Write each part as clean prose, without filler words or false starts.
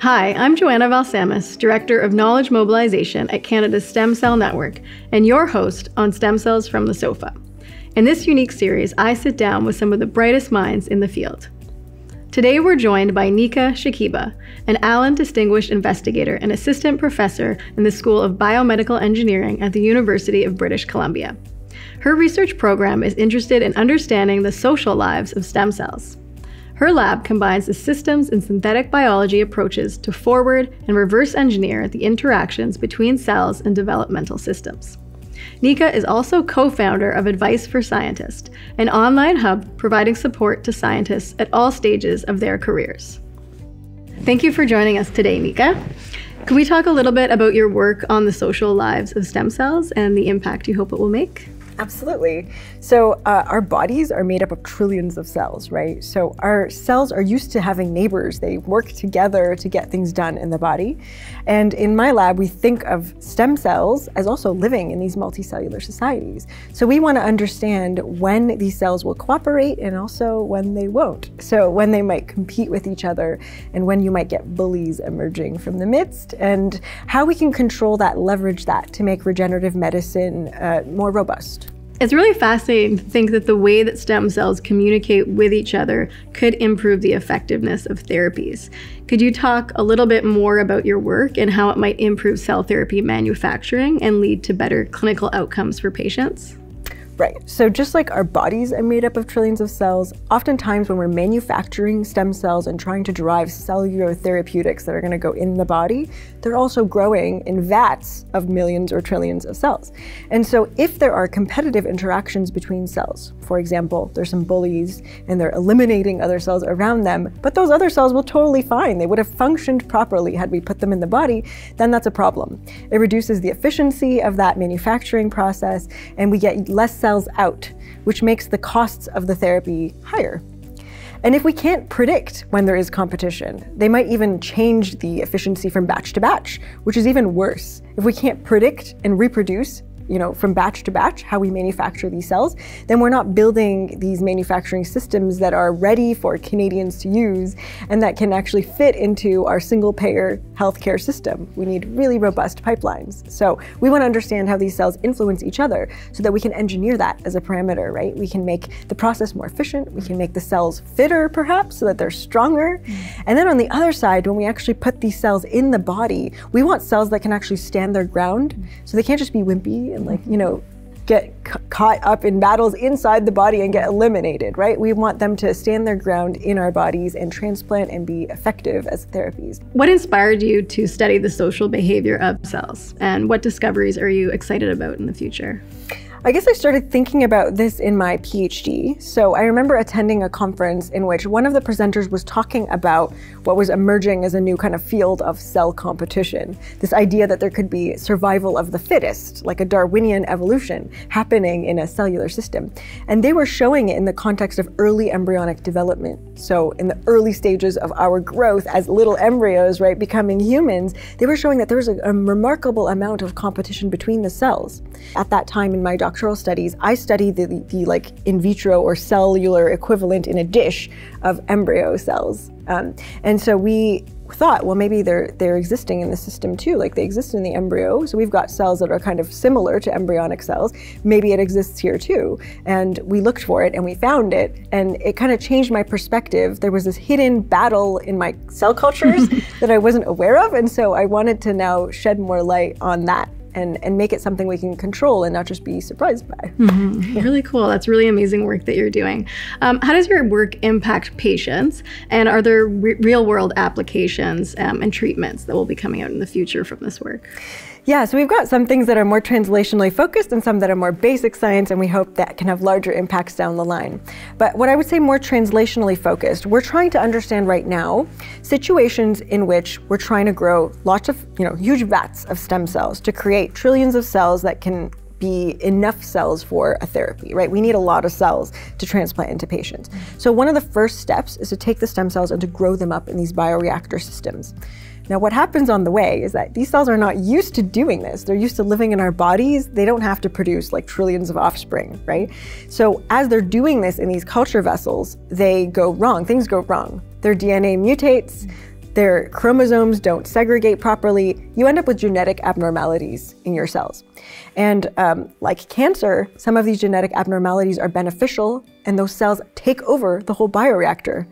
Hi, I'm Joanna Valsamis, Director of Knowledge Mobilization at Canada's Stem Cell Network, and your host on Stem Cells from the Sofa. In this unique series, I sit down with some of the brightest minds in the field. Today we're joined by Nika Shakiba, an Allen Distinguished Investigator and Assistant Professor in the School of Biomedical Engineering at the University of British Columbia. Her research program is interested in understanding the social lives of stem cells. Her lab combines the systems and synthetic biology approaches to forward and reverse engineer the interactions between cells and developmental systems. Nika is also co-founder of Advice for Scientists, an online hub providing support to scientists at all stages of their careers. Thank you for joining us today, Nika. Can we talk a little bit about your work on the social lives of stem cells and the impact you hope it will make? Absolutely. So our bodies are made up of trillions of cells, right? So our cells are used to having neighbors. They work together to get things done in the body. And in my lab, we think of stem cells as also living in these multicellular societies. So we want to understand when these cells will cooperate and also when they won't. So when they might compete with each other and when you might get bullies emerging from the midst, and how we can control that, leverage that to make regenerative medicine more robust. It's really fascinating to think that the way that stem cells communicate with each other could improve the effectiveness of therapies. Could you talk a little bit more about your work and how it might improve cell therapy manufacturing and lead to better clinical outcomes for patients? Right. So just like our bodies are made up of trillions of cells, oftentimes when we're manufacturing stem cells and trying to derive cellular therapeutics that are going to go in the body, they're also growing in vats of millions or trillions of cells. And so if there are competitive interactions between cells, for example, there's some bullies and they're eliminating other cells around them, but those other cells will totally fine. They would have functioned properly had we put them in the body, then that's a problem. It reduces the efficiency of that manufacturing process and we get less cells out, which makes the costs of the therapy higher. And if we can't predict when there is competition, they might even change the efficiency from batch to batch, which is even worse. If we can't predict and reproduce, from batch to batch, how we manufacture these cells, then we're not building these manufacturing systems that are ready for Canadians to use and that can actually fit into our single-payer healthcare system. We need really robust pipelines. So we want to understand how these cells influence each other so that we can engineer that as a parameter, right? We can make the process more efficient. We can make the cells fitter, perhaps, so that they're stronger. And then on the other side, when we actually put these cells in the body, we want cells that can actually stand their ground. So they can't just be wimpy and get caught up in battles inside the body and get eliminated, right? We want them to stand their ground in our bodies and transplant and be effective as therapies. What inspired you to study the social behavior of cells? And what discoveries are you excited about in the future? I guess I started thinking about this in my PhD. So I remember attending a conference in which one of the presenters was talking about what was emerging as a new kind of field of cell competition. This idea that there could be survival of the fittest, like a Darwinian evolution happening in a cellular system. And they were showing it in the context of early embryonic development. So in the early stages of our growth as little embryos, right, becoming humans, they were showing that there was a remarkable amount of competition between the cells. At that time in my doctoral studies, I studied the in vitro or cellular equivalent in a dish of embryo cells. And so we thought, well, maybe they're existing in the system too, like they exist in the embryo. So we've got cells that are kind of similar to embryonic cells. Maybe it exists here too. And we looked for it and we found it. And it kind of changed my perspective. There was this hidden battle in my cell cultures that I wasn't aware of. And so I wanted to now shed more light on that and make it something we can control and not just be surprised by. Yeah. Really cool. That's really amazing work that you're doing. How does your work impact patients? And are there real-world applications and treatments that will be coming out in the future from this work? Yeah, so we've got some things that are more translationally focused and some that are more basic science, and we hope that can have larger impacts down the line. But what I would say more translationally focused, we're trying to understand right now situations in which we're trying to grow lots of, huge vats of stem cells to create trillions of cells that can be enough cells for a therapy, right? We need a lot of cells to transplant into patients. So one of the first steps is to take the stem cells and to grow them up in these bioreactor systems. Now, what happens on the way is that these cells are not used to doing this. They're used to living in our bodies. They don't have to produce like trillions of offspring, right? So as they're doing this in these culture vessels, they go wrong. Things go wrong. Their DNA mutates. their chromosomes don't segregate properly, you end up with genetic abnormalities in your cells. And like cancer, some of these genetic abnormalities are beneficial, and those cells take over the whole bioreactor.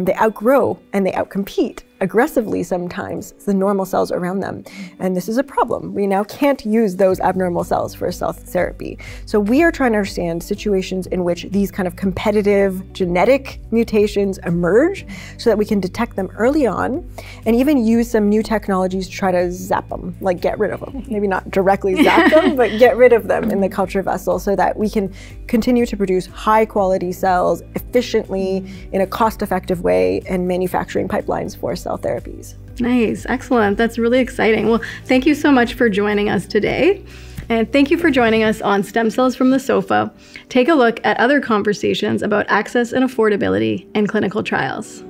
They outgrow and they outcompete aggressively sometimes the normal cells around them. And this is a problem. We now can't use those abnormal cells for cell therapy. So we are trying to understand situations in which these kind of competitive genetic mutations emerge so that we can detect them early on and even use some new technologies to try to zap them, like get rid of them. Maybe not directly zap them, but get rid of them in the culture vessel so that we can continue to produce high quality cells efficiently in a cost-effective way and manufacturing pipelines for cell therapies. Nice, excellent. That's really exciting. Well, thank you so much for joining us today. And thank you for joining us on Stem Cells from the Sofa. Take a look at other conversations about access and affordability and clinical trials.